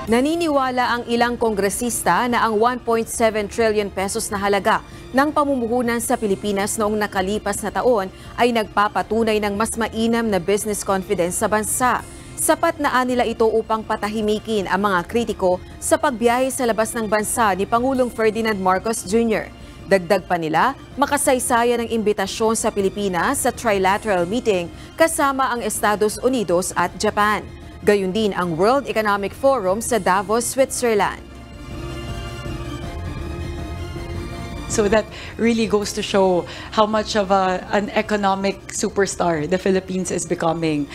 Naniniwala ang ilang kongresista na ang 1.7 trillion pesos na halaga ng pamumuhunan sa Pilipinas noong nakalipas na taon ay nagpapatunay ng mas mainam na business confidence sa bansa. Sapat na nila ito upang patahimikin ang mga kritiko sa pagbiyahe sa labas ng bansa ni Pangulong Ferdinand Marcos Jr. Dagdag pa nila, makasaysayan ng imbitasyon sa Pilipinas sa trilateral meeting kasama ang Estados Unidos at Japan. Gayun din ang World Economic Forum sa Davos, Switzerland. So that really goes to show how much of an economic superstar the Philippines is becoming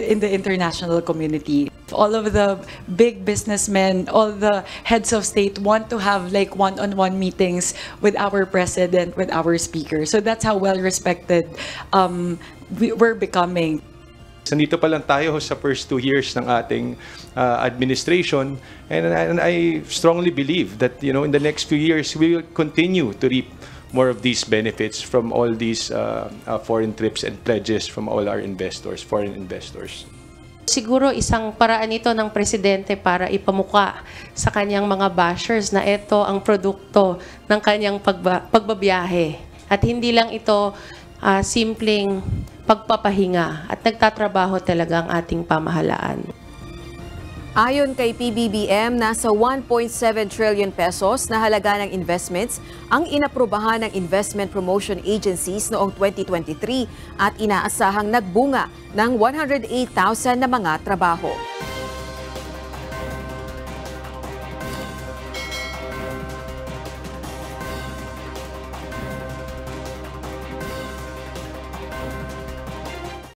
in the international community. All of the big businessmen, all the heads of state want to have like one-on-one meetings with our president, with our speaker. So that's how well respected we're becoming. Nandito pa lang tayo sa first 2 years ng ating administration, and I strongly believe that in the next few years we will continue to reap more of these benefits from all these foreign trips and pledges from all our investors, foreign investors. Siguro isang paraan ito ng presidente para ipamuka sa kanyang mga bashers na ito ang produkto ng kanyang pagbabiyahe. At hindi lang ito simpleng pagpapahinga at nagtatrabaho talaga ang ating pamahalaan. Ayon kay PBBM, nasa 1.7 trillion pesos na halaga ng investments ang inaprubahan ng investment promotion agencies noong 2023 at inaasahang nagbunga ng 108,000 na mga trabaho.